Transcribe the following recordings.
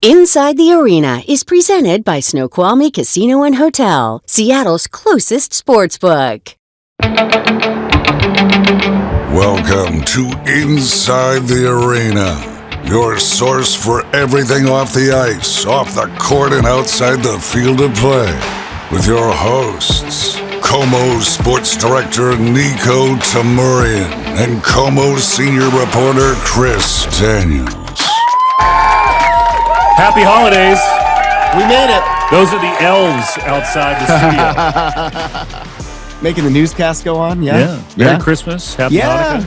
Inside the Arena is presented by Snoqualmie Casino and Hotel, Seattle's closest sportsbook. Welcome to Inside the Arena, your source for everything off the ice, off the court, and outside the field of play. With your hosts, KOMO Sports Director Niko Tamurian and KOMO Senior Reporter Chris Daniels. Happy holidays. We made it. Those are the elves outside the studio. Making the newscast go on, yeah. Merry Christmas. Happy Hanukkah.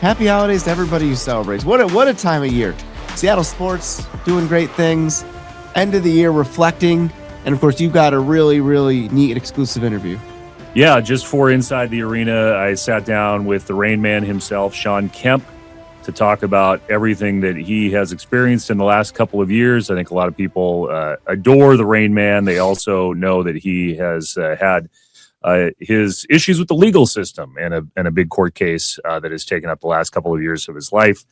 Happy holidays to everybody who celebrates. What a time of year. Seattle sports doing great things. End of the year reflecting. And of course, you've got a really, really neat exclusive interview. Yeah, just for Inside the Arena, I sat down with the Rain Man himself, Shawn Kemp, to talk about everything that he has experienced in the last couple of years. I think a lot of people adore the Rain Man. They also know that he has had his issues with the legal system and a big court case that has taken up the last couple of years of his life.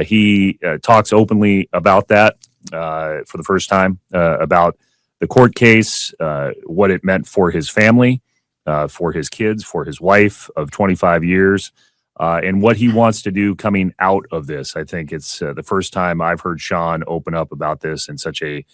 He talks openly about that for the first time, about the court case, what it meant for his family, for his kids, for his wife of 25 years, and what he wants to do coming out of this. I think it's the first time I've heard Shawn open up about this in such a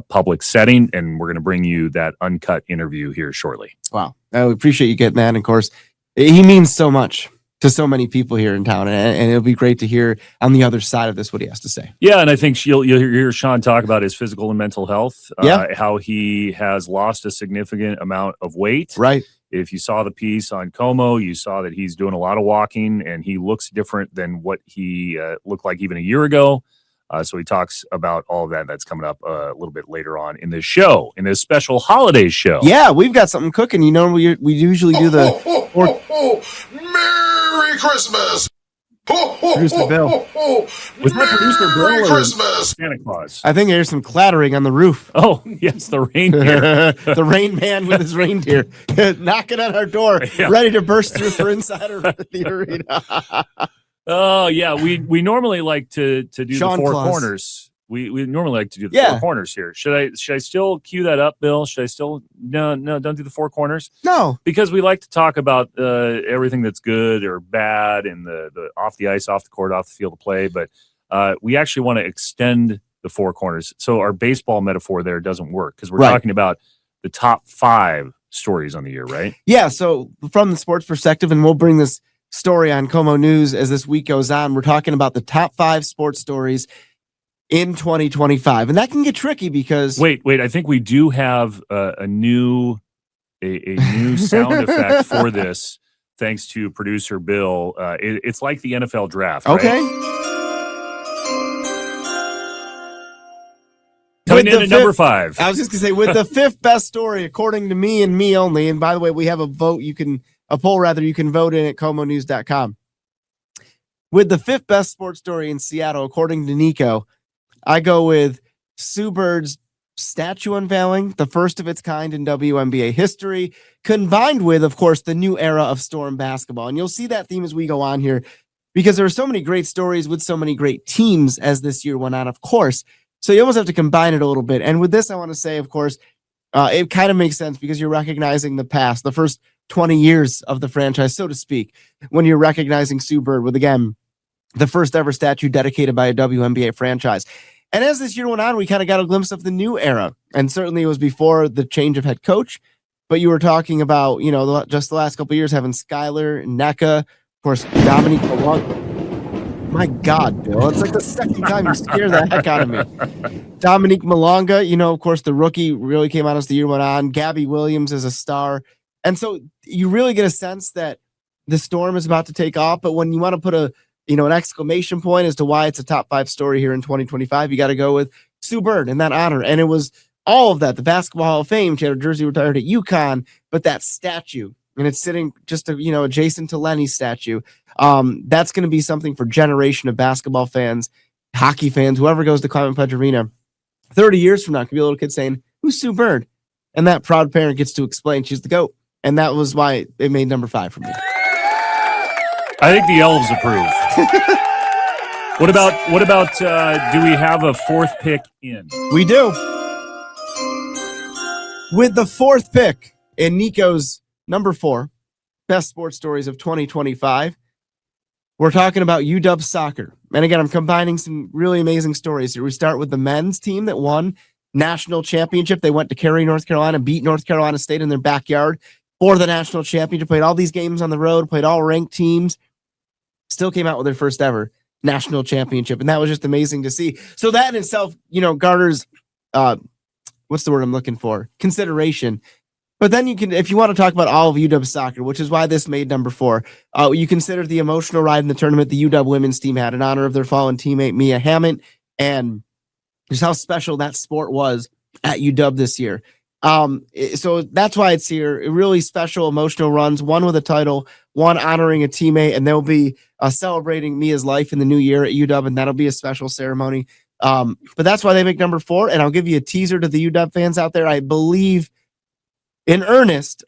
public setting, and we're going to bring you that uncut interview here shortly. Wow. I appreciate you getting that. And of course, he means so much to so many people here in town, and it'll be great to hear on the other side of this what he has to say. Yeah, and I think you'll hear Shawn talk about his physical and mental health, how he has lost a significant amount of weight. Right. If you saw the piece on KOMO, you saw that he's doing a lot of walking, and he looks different than what he looked like even a year ago. So he talks about all of that. That's coming up a little bit later on in this show, in this special holiday show. Yeah, we've got something cooking. You know, we usually do the... Merry Christmas! Producer Bill. Was that Producer Bill Merry or Christmas! Santa Claus? I think there's some clattering on the roof. Oh, yes, the reindeer. The Rain Man with his reindeer knocking on our door, ready to burst through for Insider the Arena. Oh, yeah. We normally like to do Shawn the four Claus. corners. We normally like to do the four corners here. Should I still cue that up, Bill? Should I still no don't do the four corners? No, because we like to talk about everything that's good or bad and the off the ice, off the court, off the field of play. But we actually want to extend the four corners, so our baseball metaphor there doesn't work because we're talking about the top 5 stories on the year, right? Yeah. So from the sports perspective, and we'll bring this story on KOMO News as this week goes on. We're talking about the top 5 sports stories in 2025, and that can get tricky because wait, I think we do have a new sound effect for this, thanks to producer Bill. It's like the NFL draft. Okay. Right? Coming in at number 5. I was just gonna say, with the 5th best story, according to me and me only. And by the way, we have a poll you can vote in at KOMOnews.com. With the 5th best sports story in Seattle, according to Niko, I go with Sue Bird's statue unveiling, the first of its kind in WNBA history, combined with, of course, the new era of Storm basketball. And you'll see that theme as we go on here, because there are so many great stories with so many great teams as this year went on, of course. So you almost have to combine it a little bit. And with this, I want to say, of course, it kind of makes sense because you're recognizing the past, the first 20 years of the franchise, so to speak, when you're recognizing Sue Bird with, again, the first ever statue dedicated by a WNBA franchise. And as this year went on, we kind of got a glimpse of the new era. And certainly it was before the change of head coach. But you were talking about, just the last couple of years having Skylar, Neka, of course, Dominique Malonga. My God, Bill, it's like the second time you scare the heck out of me. Dominique Malonga, of course, the rookie really came on as the year went on. Gabby Williams is a star. And so you really get a sense that the Storm is about to take off. But when you want to put an exclamation point as to why it's a top 5 story here in 2025, you got to go with Sue Bird and that honor. And it was all of that. The Basketball Hall of Fame, she had her jersey retired at UConn, but that statue, and it's sitting just adjacent to Lenny's statue. That's going to be something for a generation of basketball fans, hockey fans, whoever goes to Climate Pledge Arena 30 years from now. Could be a little kid saying, "Who's Sue Bird?" And that proud parent gets to explain she's the GOAT. And that was why it made number 5 for me. I think the elves approve. What about do we have a fourth pick in? We do. With the fourth pick in Niko's number 4 best sports stories of 2025, we're talking about UW soccer. And again, I'm combining some really amazing stories here. We start with the men's team that won national championship. They went to Cary, North Carolina, beat North Carolina State in their backyard for the national championship, played all these games on the road, played all ranked teams, still came out with their first ever national championship. And that was just amazing to see. So that in itself, garners, what's the word I'm looking for? Consideration. But then you can, if you want to talk about all of UW soccer, which is why this made number 4, you consider the emotional ride in the tournament the UW women's team had in honor of their fallen teammate, Mia Hammond, and just how special that sport was at UW this year. So that's why it's here. Really special emotional runs, one with a title, one honoring a teammate, and they'll be celebrating Mia's life in the new year at UW, and that'll be a special ceremony. But that's why they make number 4, and I'll give you a teaser to the UW fans out there. I believe in earnest,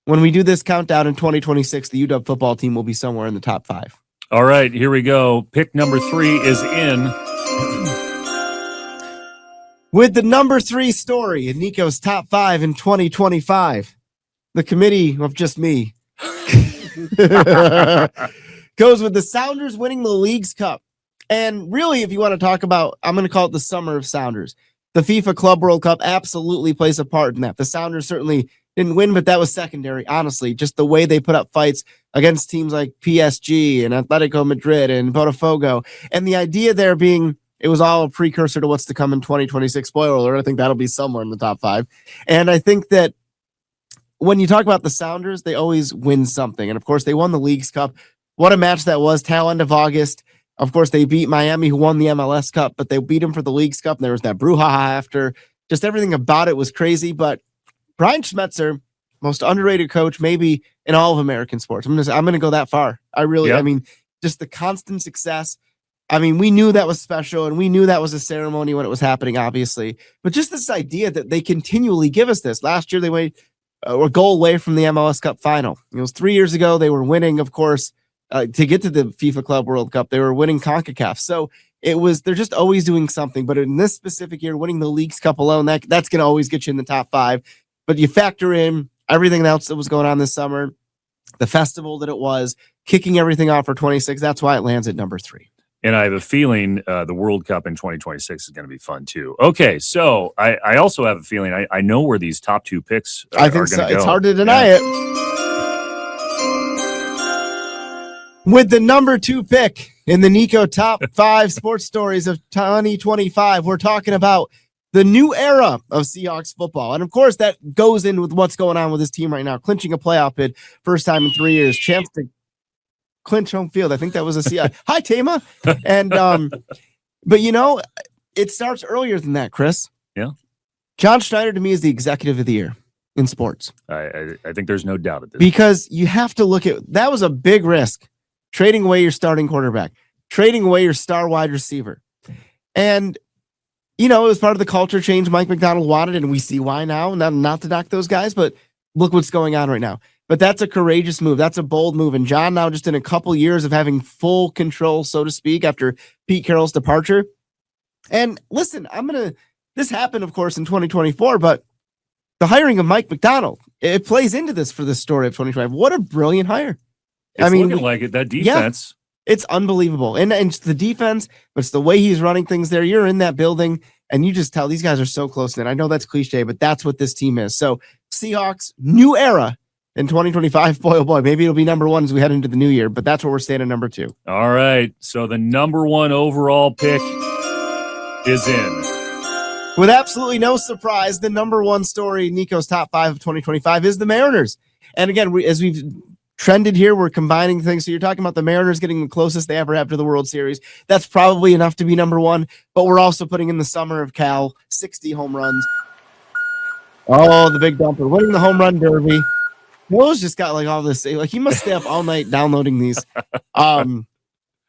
when we do this countdown in 2026, the UW football team will be somewhere in the top 5. All right, here we go. Pick number 3 is in. With the number 3 story in Niko's top 5 in 2025, the committee of just me goes with the Sounders winning the Leagues Cup. And really, if you want to talk about, I'm going to call it the summer of Sounders. The FIFA Club World Cup absolutely plays a part in that. The Sounders certainly didn't win, but that was secondary, honestly. Just the way they put up fights against teams like PSG and Atletico Madrid and Botafogo. And the idea there being it was all a precursor to what's to come in 2026. Spoiler alert, I think that'll be somewhere in the top 5. And I think that when you talk about the Sounders, they always win something. And of course, they won the Leagues Cup. What a match that was, tail end of August. Of course, they beat Miami, who won the MLS Cup, but they beat them for the Leagues Cup. And there was that brouhaha after. Just everything about it was crazy. But Brian Schmetzer, most underrated coach, maybe in all of American sports. I'm going to go that far. I mean, just the constant success. I mean, we knew that was special, and we knew that was a ceremony when it was happening, obviously. But just this idea that they continually give us this. Last year, they were a goal away from the MLS Cup final. It was 3 years ago. They were winning, of course, to get to the FIFA Club World Cup. They were winning CONCACAF. So they're just always doing something. But in this specific year, winning the Leagues Cup alone, that's going to always get you in the top 5. But you factor in everything else that was going on this summer, the festival that it was, kicking everything off for 26. That's why it lands at number 3. And I have a feeling the World Cup in 2026 is going to be fun, too. Okay, so I also have a feeling I know where these top 2 picks are going to go. It's hard to deny it. With the number 2 pick in the Niko top 5 sports stories of 2025, we're talking about the new era of Seahawks football. And, of course, that goes in with what's going on with this team right now, clinching a playoff bid, first time in 3 years, chance to clinch home field. I think that was a CI. Hi, Tama. And but it starts earlier than that, Chris. Yeah. John Schneider to me is the executive of the year in sports. I think there's no doubt at this. Because you have to look at that was a big risk. Trading away your starting quarterback, trading away your star wide receiver. And it was part of the culture change Mike McDonald wanted, and we see why now. Not to knock those guys, but look what's going on right now. But that's a courageous move. That's a bold move. And John now just in a couple years of having full control, so to speak, after Pete Carroll's departure. And listen, this happened, of course, in 2024, but the hiring of Mike McDonald, it plays into this for this story of 2025. What a brilliant hire. It's looking like it. That defense. Yeah, it's unbelievable. And it's the defense, but it's the way he's running things there. You're in that building, and you just tell these guys are so close. And I know that's cliche, but that's what this team is. So Seahawks, new era. In 2025, boy, oh boy, maybe it'll be number 1 as we head into the new year, but that's where we're staying at number 2. All right. So the number 1 overall pick is in. With absolutely no surprise, the number 1 story in Niko's top 5 of 2025 is the Mariners. And again, as we've trended here, we're combining things. So you're talking about the Mariners getting the closest they ever have to the World Series. That's probably enough to be number 1, but we're also putting in the summer of Cal, 60 home runs. Oh, the big dumper, winning the home run derby. Will's just got all this. He must stay up all night downloading these. But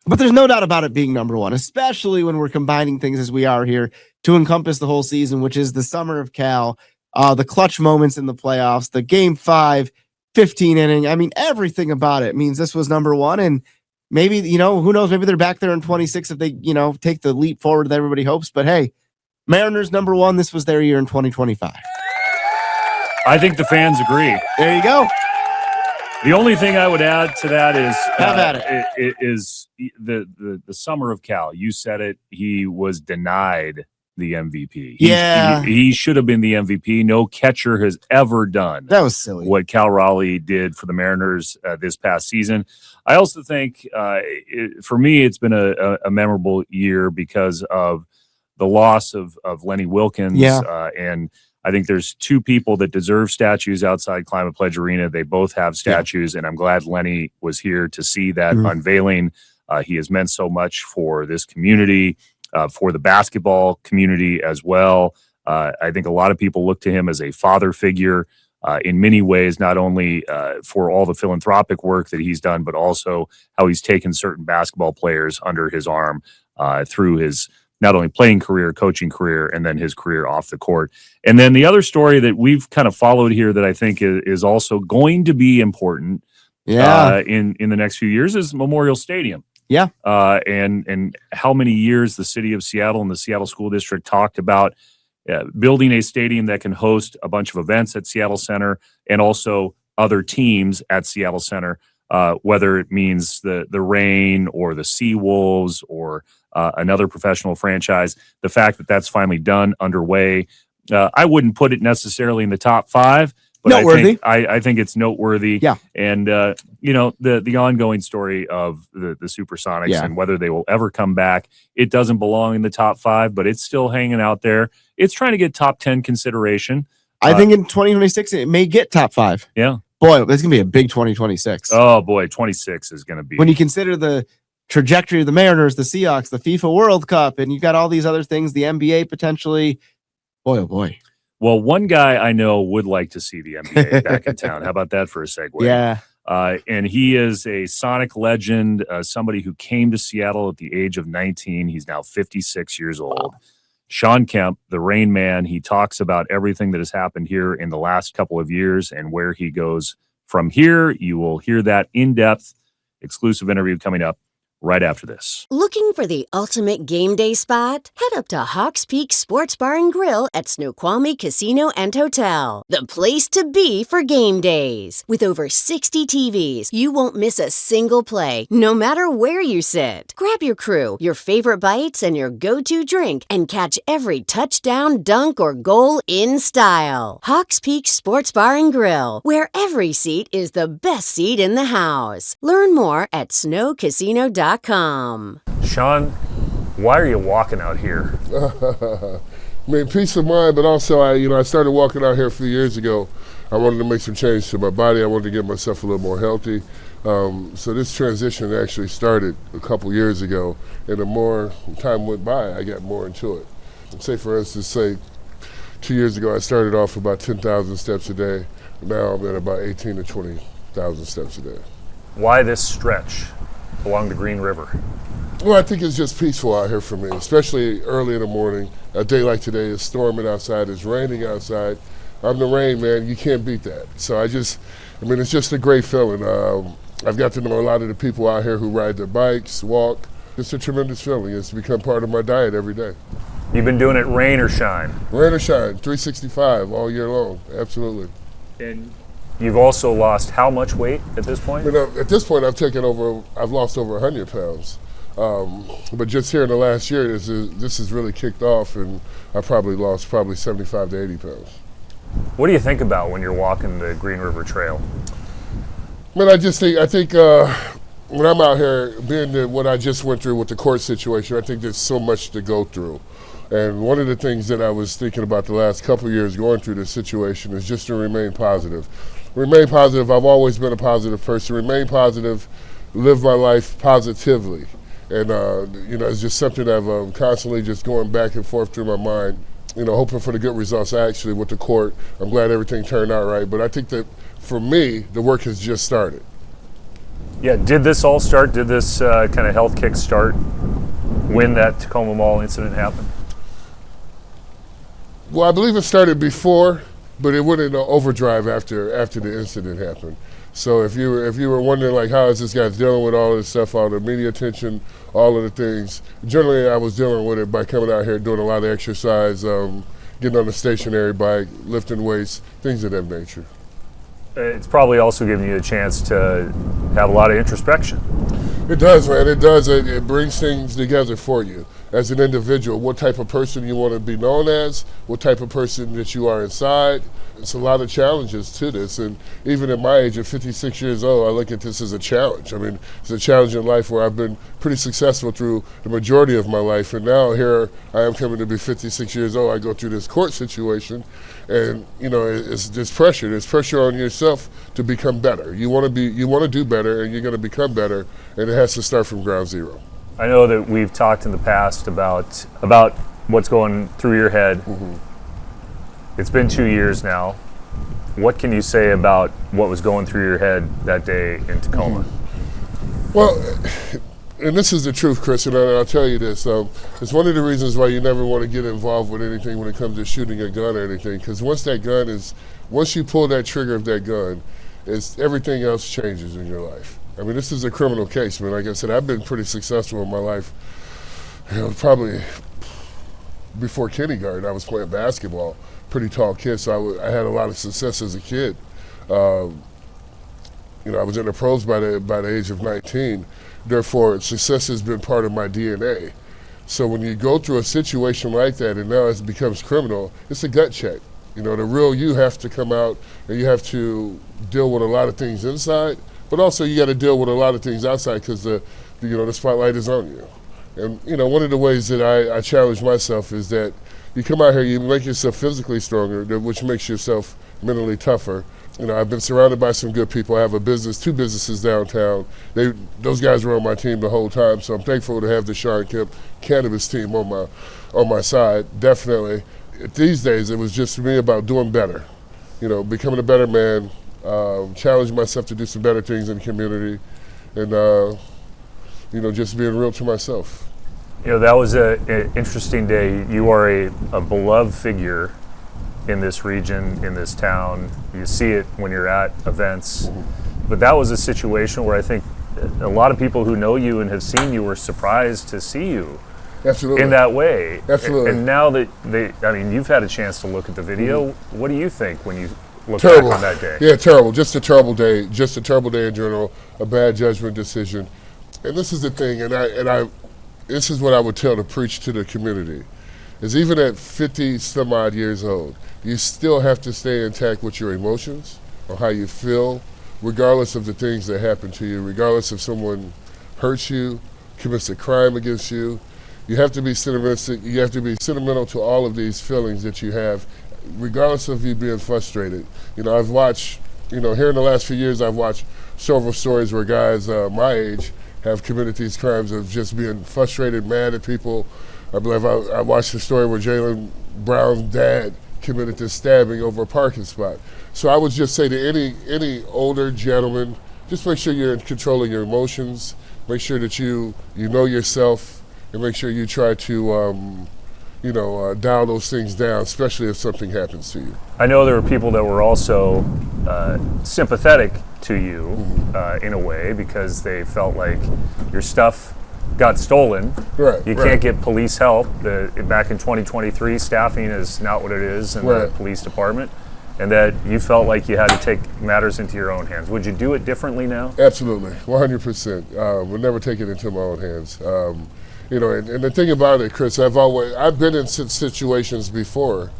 there's no doubt about it being number 1, especially when we're combining things as we are here to encompass the whole season, which is the summer of Cal, the clutch moments in the playoffs, the Game 5, 15 inning. I mean, everything about it means this was number 1. And maybe, who knows? Maybe they're back there in 26 if they, take the leap forward that everybody hopes. But hey, Mariners #1. This was their year in 2025. I think the fans agree. There you go. The only thing I would add to that is Have at is the summer of Cal. You said it. He was denied the MVP. He should have been the MVP. No catcher has ever done that was silly what Cal Raleigh did for the Mariners this past season. I also think for me it's been a memorable year because of the loss of Lenny Wilkins. And I think there's two people that deserve statues outside Climate Pledge Arena. They both have statues, and I'm glad Lenny was here to see that unveiling. He has meant so much for this community. For the basketball community as well. I think a lot of people look to him as a father figure in many ways, not only for all the philanthropic work that he's done, but also how he's taken certain basketball players under his arm through his not only playing career, coaching career, and then his career off the court. And then the other story that we've kind of followed here that I think is also going to be important in the next few years is Memorial Stadium. Yeah. And how many years the city of Seattle and the Seattle School District talked about building a stadium that can host a bunch of events at Seattle Center and also other teams at Seattle Center, whether it means the Reign or the Seawolves or another professional franchise. The fact that that's finally done, underway, I wouldn't put it necessarily in the top 5. But noteworthy. I think it's noteworthy. Yeah. And, the ongoing story of the Supersonics and whether they will ever come back, it doesn't belong in the top 5, but it's still hanging out there. It's trying to get top 10 consideration. I think in 2026, it may get top 5. Yeah. Boy, it's going to be a big 2026. Oh, boy, 26 is going to be. When you consider the trajectory of the Mariners, the Seahawks, the FIFA World Cup, and you've got all these other things, the NBA potentially. Boy, oh, boy. Well, one guy I know would like to see the NBA back in town. How about that for a segue? Yeah. And he is a Sonic legend, somebody who came to Seattle at the age of 19. He's now 56 years old. Wow. Shawn Kemp, the Rain Man, he talks about everything that has happened here in the last couple of years and where he goes from here. You will hear that in-depth, exclusive interview coming up right after this. Looking for the ultimate game day spot? Head up to Hawks Peak Sports Bar and Grill at Snoqualmie Casino and Hotel. The place to be for game days. With over 60 TVs, you won't miss a single play, no matter where you sit. Grab your crew, your favorite bites, and your go-to drink, and catch every touchdown, dunk, or goal in style. Hawks Peak Sports Bar and Grill, where every seat is the best seat in the house. Learn more at snowcasino.com. Shawn, why are you walking out here? I mean, peace of mind, but also I started walking out here a few years ago. I wanted to make some change to my body. I wanted to get myself a little more healthy. So this transition actually started a couple years ago, and the more time went by, I got more into it. Say, for instance, 2 years ago, I started off about 10,000 steps a day. Now I'm at about 18 to 20,000 steps a day. Why this stretch along the Green River? Well, I think it's just peaceful out here for me, especially early in the morning. A day like today, it's storming outside, it's raining outside. I'm the Rain Man, you can't beat that. So it's just a great feeling. I've got to know a lot of the people out here who ride their bikes, walk. It's a tremendous feeling. It's become part of my diet every day. You've been doing it rain or shine? Rain or shine, 365 all year long, absolutely. And you've also lost how much weight at this point? At this point, I've lost over 100 pounds. But just here in the last year, this has really kicked off, and I probably lost 75 to 80 pounds. What do you think about when you're walking the Green River Trail? Man, I think when I'm out here, what I just went through with the court situation, I think there's so much to go through. And one of the things that I was thinking about the last couple of years going through this situation is just to remain positive. Remain positive. I've always been a positive person. Remain positive. Live my life positively. And, it's just something that I'm constantly just going back and forth through my mind, hoping for the good results actually with the court. I'm glad everything turned out right. But I think that for me, the work has just started. Yeah, did this all start? Did this kind of health kick start when that Tacoma Mall incident happened? Well, I believe it started before, but it went into overdrive after the incident happened. So if you were wondering like how is this guy dealing with all this stuff, all the media attention, all of the things, generally I was dealing with it by coming out here doing a lot of exercise, getting on a stationary bike, lifting weights, things of that nature. It's probably also giving you a chance to have a lot of introspection. It does, man. It does. It brings things together for you as an individual. What type of person you want to be known as, what type of person that you are inside. It's a lot of challenges to this. And even at my age of 56 years old, I look at this as a challenge. I mean, it's a challenge in life where I've been pretty successful through the majority of my life. And now here I am coming to be 56 years old. I go through this court situation. And, you know, it's there's pressure. There's pressure on yourself to become better. You want to do better, and you're going to become better. And it has to start from ground zero. I know that we've talked in the past about what's going through your head. Mm-hmm. It's been 2 years now. What can you say about what was going through your head that day in Tacoma? Well, and this is the truth, Chris, and I'll tell you this. It's one of the reasons why you never want to get involved with anything when it comes to shooting a gun or anything, because once you pull that trigger of that gun, everything else changes in your life. I mean, this is a criminal case, man. Like I said, I've been pretty successful in my life. You know, probably before kindergarten, I was playing basketball. Pretty tall kid, so I had a lot of success as a kid. You know, I was in the pros by the age of 19. Therefore, success has been part of my DNA. So when you go through a situation like that and now it becomes criminal, it's a gut check. You know, the real you have to come out, and you have to deal with a lot of things inside, but also you got to deal with a lot of things outside because the spotlight is on you. And you know, one of the ways that I challenge myself is that you come out here, you make yourself physically stronger, which makes yourself mentally tougher. You know, I've been surrounded by some good people. I have two businesses downtown. Those guys were on my team the whole time, so I'm thankful to have the Shawn Kemp cannabis team on my side. Definitely. These days, it was just for me about doing better. You know, becoming a better man, challenging myself to do some better things in the community, and you know, just being real to myself. You know, that was an interesting day. You are a beloved figure in this region, in this town. You see it when you're at events. Mm-hmm. But that was a situation where I think a lot of people who know you and have seen you were surprised to see you. Absolutely. In that way. Absolutely. And now that you've had a chance to look at the video. Mm-hmm. What do you think when you look terrible. back on that day? Yeah, terrible. Just a terrible day. Just a terrible day in general. A bad judgment decision. And this is the thing, this is what I would tell to preach to the community, is even at 50 some odd years old, you still have to stay intact with your emotions or how you feel, regardless of the things that happen to you, regardless if someone hurts you, commits a crime against you. You have to be sentimental to all of these feelings that you have, regardless of you being frustrated. You know, I've watched, you know, here in the last few years, I've watched several stories where guys my age have committed these crimes of just being frustrated, mad at people. I believe I watched the story where Jaylen Brown's dad committed this stabbing over a parking spot. So I would just say to any older gentleman, just make sure you're in control of your emotions, make sure that you know yourself, and make sure you try to dial those things down, especially if something happens to you. I know there were people that were also sympathetic to you in a way because they felt like your stuff got stolen. Right. You can't get police help. Back in 2023, staffing is not what it is in the police department, and that you felt like you had to take matters into your own hands. Would you do it differently now? Absolutely, 100%. Would never take it into my own hands. You know, and the thing about it, Chris, I've been in situations before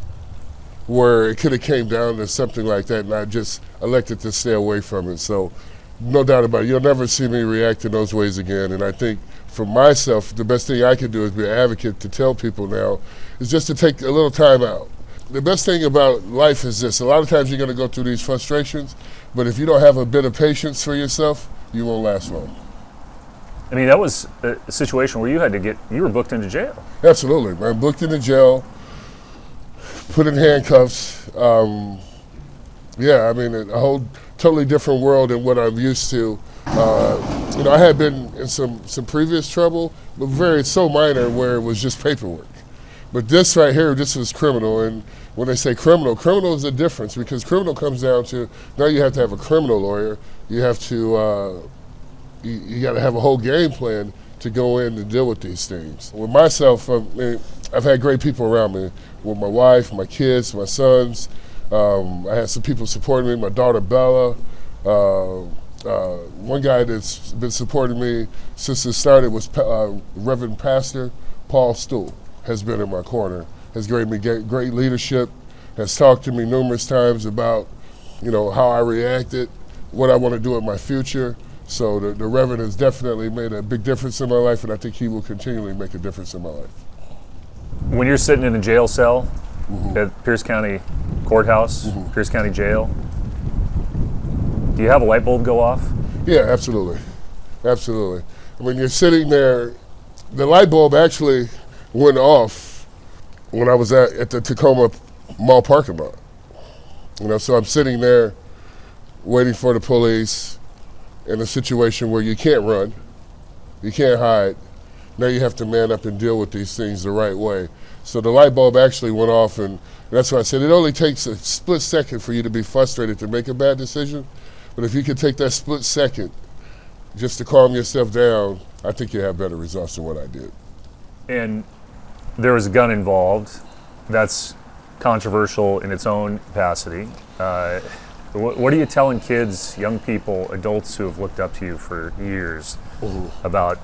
where it could have came down to something like that, and I just elected to stay away from it. So, no doubt about it, you'll never see me react in those ways again. And I think for myself, the best thing I can do is be an advocate to tell people now is just to take a little time out. The best thing about life is this: a lot of times you're going to go through these frustrations, but if you don't have a bit of patience for yourself, you won't last long. I mean, that was a situation where you were booked into jail. Absolutely, I'm booked into jail, put in handcuffs. Yeah, I mean, a whole totally different world than what I'm used to. You know, I had been in some previous trouble, but so minor where it was just paperwork. But this right here, this is criminal. And when they say criminal is a difference, because criminal comes down to, now you have to have a criminal lawyer. You have to, you got to have a whole game plan to go in and deal with these things. With myself, I've had great people around me. With my wife, my kids, my sons. I had some people supporting me, my daughter Bella. One guy that's been supporting me since it started was Reverend Pastor Paul Stool. Has been in my corner, has given me great leadership, has talked to me numerous times about, how I reacted, what I want to do in my future. So the Reverend has definitely made a big difference in my life, and I think he will continually make a difference in my life. When you're sitting in a jail cell at Pierce County Courthouse, Pierce County Jail, do you have a light bulb go off? Yeah, absolutely. Absolutely. When you're sitting there, the light bulb actually went off when I was at the Tacoma Mall Parking lot. So I'm sitting there waiting for the police in a situation where you can't run, you can't hide. Now you have to man up and deal with these things the right way. So the light bulb actually went off, and that's why I said it only takes a split second for you to be frustrated to make a bad decision. But if you can take that split second just to calm yourself down, I think you have better results than what I did. And there was a gun involved. That's controversial in its own capacity. What are you telling kids, young people, adults who have looked up to you for years about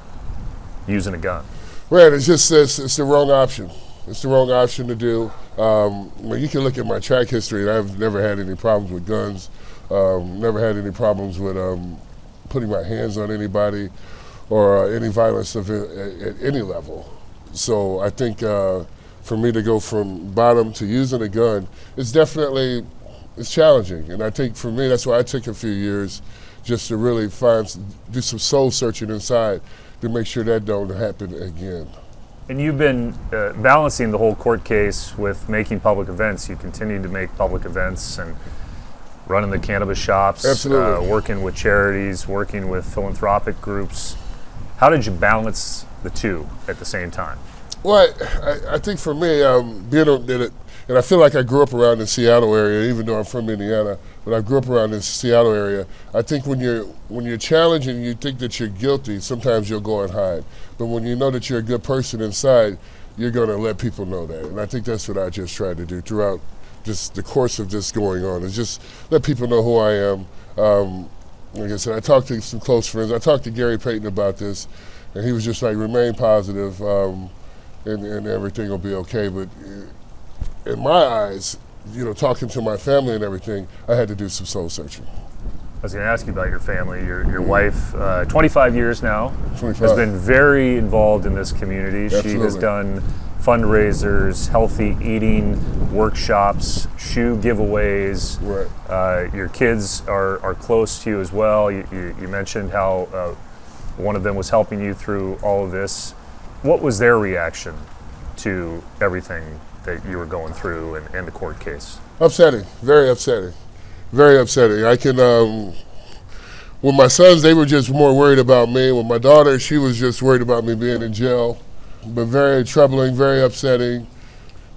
using a gun? Right, it's just it's the wrong option. It's the wrong option to do. You can look at my track history, and I've never had any problems with guns. Never had any problems with putting my hands on anybody or any violence at any level. So I think for me to go from bottom to using a gun, it's challenging. And I think for me, that's why I took a few years just to really do some soul searching inside to make sure that don't happen again. And you've been balancing the whole court case with making public events. You continue to make public events and running the cannabis shops, working with charities, working with philanthropic groups. How did you balance the two at the same time? Well, I think for me, and I feel like I grew up around the Seattle area, even though I'm from Indiana, but I grew up around the Seattle area. I think when you're challenged and you think that you're guilty, sometimes you'll go and hide. But when you know that you're a good person inside, you're going to let people know that. And I think that's what I just tried to do throughout just the course of this going on, is just let people know who I am. Like I said, I talked to some close friends. I talked to Gary Payton about this, and he was just like, remain positive, and everything will be okay. But in my eyes, talking to my family and everything, I had to do some soul searching. I was going to ask you about your family. Your wife, 25 years now, 25. has been very involved in this community. Absolutely. She has done fundraisers, healthy eating workshops, shoe giveaways. Right. Your kids are close to you as well. You mentioned how one of them was helping you through all of this. What was their reaction to everything that you were going through and the court case? Upsetting, very upsetting, very upsetting. I can, with my sons, they were just more worried about me. With my daughter, she was just worried about me being in jail. But very troubling, very upsetting.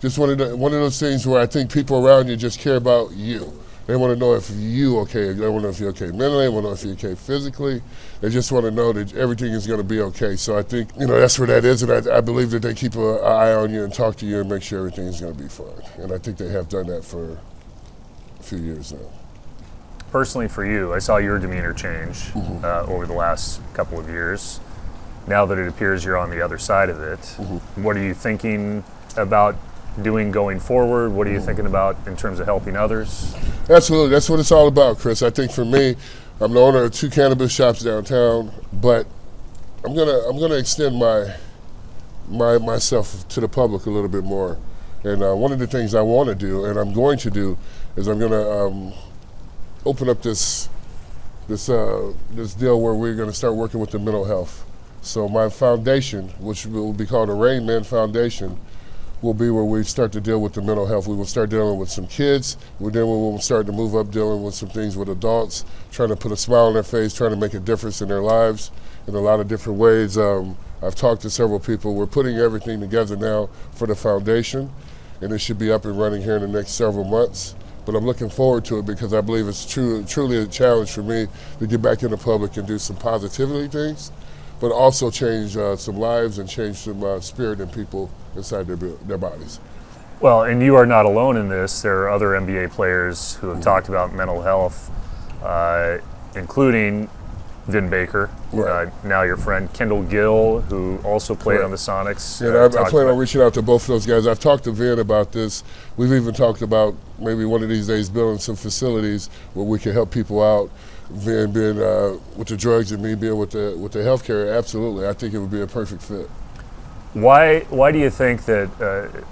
Just one of those things where I think people around you just care about you. They want to know if you're okay. They want to know if you're okay mentally. They want to know if you're okay physically. They just want to know that everything is going to be okay. So I think, that's where that is. And I believe that they keep an eye on you and talk to you and make sure everything is going to be fine. And I think they have done that for a few years now. Personally for you, I saw your demeanor change over the last couple of years. Now that it appears you're on the other side of it, what are you thinking about doing going forward? What are you thinking about in terms of helping others? Absolutely, that's what it's all about, Chris. I think for me, I'm the owner of 2 cannabis shops downtown, but I'm gonna extend myself to the public a little bit more. And one of the things I want to do, and I'm going to do, is I'm gonna open up this deal where we're gonna start working with the mental health. So my foundation, which will be called the Rain Man Foundation, will be where we start to deal with the mental health. We will start dealing with some kids. Then we will start to move up dealing with some things with adults, trying to put a smile on their face, trying to make a difference in their lives in a lot of different ways. I've talked to several people. We're putting everything together now for the foundation, and it should be up and running here in the next several months. But I'm looking forward to it because I believe it's truly a challenge for me to get back in the public and do some positivity things, but also change some lives and change some spirit in people inside their bodies. Well, and you are not alone in this. There are other NBA players who have talked about mental health, including Vin Baker, Right. now your friend Kendall Gill, who also played Correct. on the Sonics. And I plan on reaching out to both of those guys. I've talked to Vin about this. We've even talked about maybe one of these days building some facilities where we can help people out. Vin being with the drugs and me being with the healthcare, absolutely. I think it would be a perfect fit. Why do you think that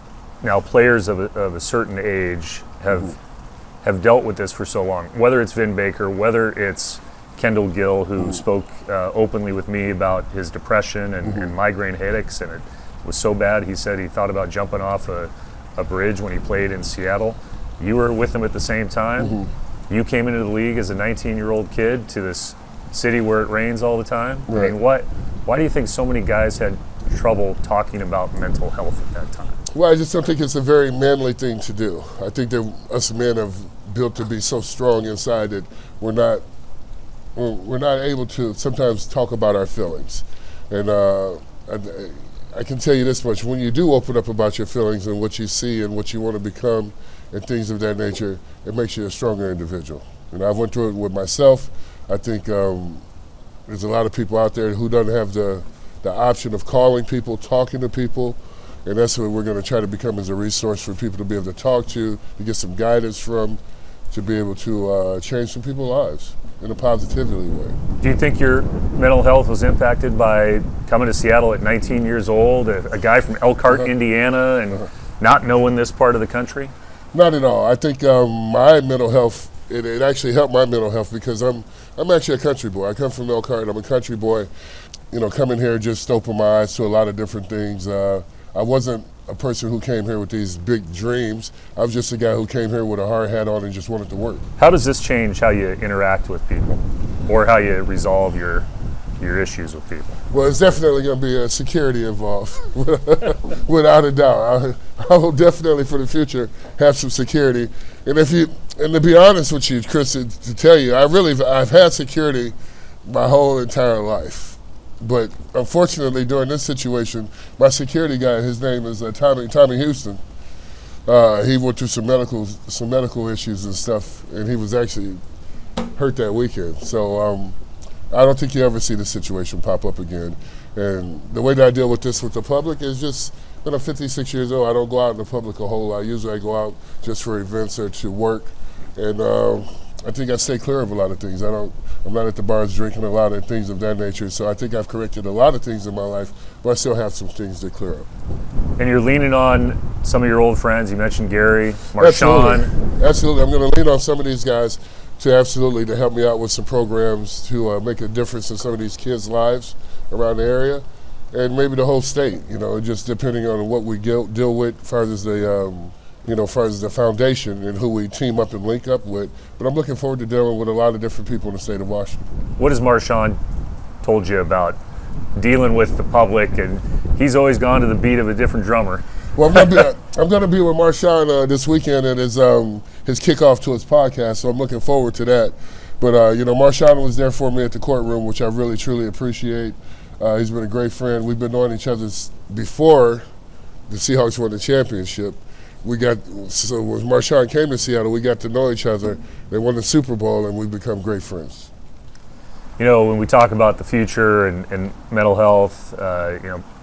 now players of a certain age have dealt with this for so long? Whether it's Vin Baker, whether it's Kendall Gill, who spoke openly with me about his depression and migraine headaches, and it was so bad he said he thought about jumping off a bridge when he played in Seattle. You were with him at the same time. You came into the league as a 19-year-old kid to this city where it rains all the time. Right. I mean, why do you think so many guys had trouble talking about mental health at that time? Well, I just don't think it's a very manly thing to do. I think that us men have built to be so strong inside that we're not able to sometimes talk about our feelings. And I can tell you this much, when you do open up about your feelings and what you see and what you want to become and things of that nature, it makes you a stronger individual. And I've went through it with myself. I think there's a lot of people out there who don't have the option of calling people, talking to people, and that's what we're going to try to become as a resource for people to be able to talk to get some guidance from, to be able to change some people's lives in a positivity way. Do you think your mental health was impacted by coming to Seattle at 19 years old, a guy from Elkhart, Indiana, and not knowing this part of the country? Not at all. I think my mental health, it actually helped my mental health because I'm actually a country boy. I come from Elkhart. I'm a country boy. You know, coming here just opened my eyes to a lot of different things. I wasn't a person who came here with these big dreams. I was just a guy who came here with a hard hat on and just wanted to work. How does this change how you interact with people or how you resolve your issues with people? Well, it's definitely going to be a security involved, without a doubt. I will definitely, for the future, have some security. And to be honest with you, Chris, to tell you, I've had security my whole entire life. But unfortunately, during this situation, my security guy, his name is Tommy Houston. He went through some medical issues and stuff, and he was actually hurt that weekend. So I don't think you ever see this situation pop up again. And the way that I deal with this with the public is just, when I'm 56 years old, I don't go out in the public a whole lot. Usually I go out just for events or to work. And I think I stay clear of a lot of things. I'm not at the bars drinking a lot of things of that nature. So I think I've corrected a lot of things in my life, but I still have some things to clear up. And you're leaning on some of your old friends. You mentioned Gary, Marshawn. Absolutely. I'm going to lean on some of these guys to help me out with some programs to make a difference in some of these kids' lives around the area, and maybe the whole state. You know, just depending on what we deal with, as far as the foundation and who we team up and link up with. But I'm looking forward to dealing with a lot of different people in the state of Washington. What has Marshawn told you about dealing with the public? And he's always gone to the beat of a different drummer. Well, I'm going to be with Marshawn this weekend at his kickoff to his podcast, so I'm looking forward to that. But, Marshawn was there for me at the courtroom, which I really, truly appreciate. He's been a great friend. We've been knowing each other before the Seahawks won the championship. When Marshawn came to Seattle, we got to know each other. They won the Super Bowl, and we've become great friends. You know, when we talk about the future and mental health,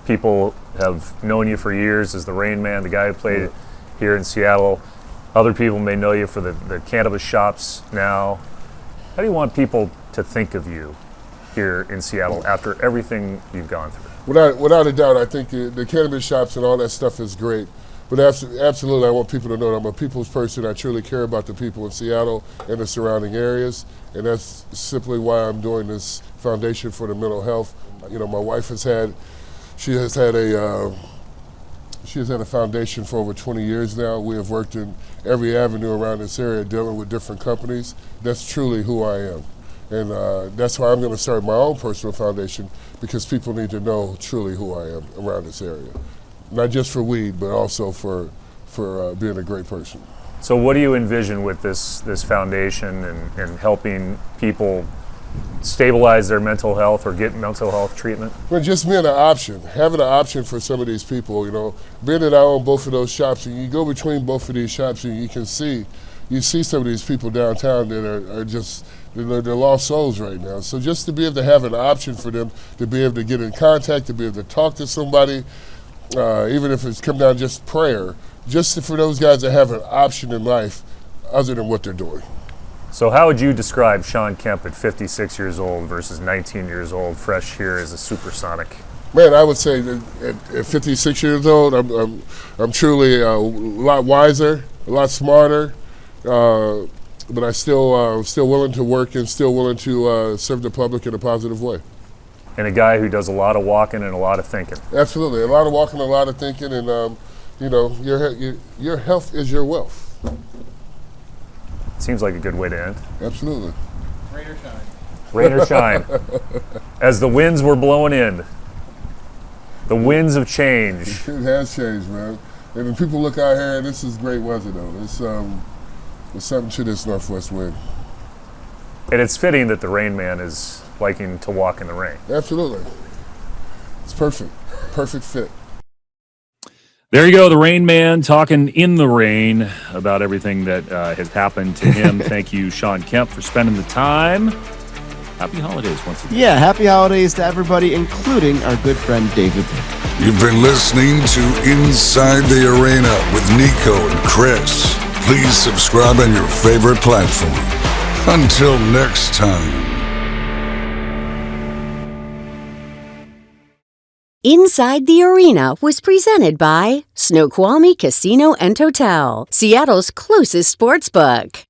people have known you for years as the Rain Man, the guy who played here in Seattle. Other people may know you for the cannabis shops now. How do you want people to think of you here in Seattle after everything you've gone through? Without a doubt, I think the cannabis shops and all that stuff is great. But absolutely, I want people to know that I'm a people's person. I truly care about the people in Seattle and the surrounding areas, and that's simply why I'm doing this foundation for the mental health. You know, my wife has had a She has had a foundation for over 20 years now. We have worked in every avenue around this area dealing with different companies. That's truly who I am. And that's why I'm going to start my own personal foundation, because people need to know truly who I am around this area. Not just for weed, but also for being a great person. So what do you envision with this foundation and helping people stabilize their mental health or get mental health treatment? Well, just being an option, having an option for some of these people, being that I own both of those shops, and you go between both of these shops and you see some of these people downtown that are just, they're lost souls right now. So just to be able to have an option for them, to be able to get in contact, to be able to talk to somebody, even if it's come down just prayer, just for those guys that have an option in life other than what they're doing. So how would you describe Shawn Kemp at 56 years old versus 19 years old, fresh here as a supersonic? Man, I would say that at 56 years old, I'm truly a lot wiser, a lot smarter, but I still willing to work and still willing to serve the public in a positive way. And a guy who does a lot of walking and a lot of thinking. Absolutely, a lot of walking, a lot of thinking, and your health is your wealth. Seems like a good way to end. Absolutely. Rain or shine. Rain or shine. As the winds were blowing in, the winds of change. It has changed, man. And when people look out here, this is great weather, though. There's something to this northwest wind. And it's fitting that the Rain Man is liking to walk in the rain. Absolutely. It's perfect. Perfect fit. There you go, the Rain Man talking in the rain about everything that has happened to him. Thank you, Shawn Kemp, for spending the time. Happy holidays once again. Yeah, happy holidays to everybody, including our good friend David. You've been listening to Inside the Arena with Niko and Chris. Please subscribe on your favorite platform. Until next time. Inside the Arena was presented by Snoqualmie Casino and Hotel, Seattle's closest sports book.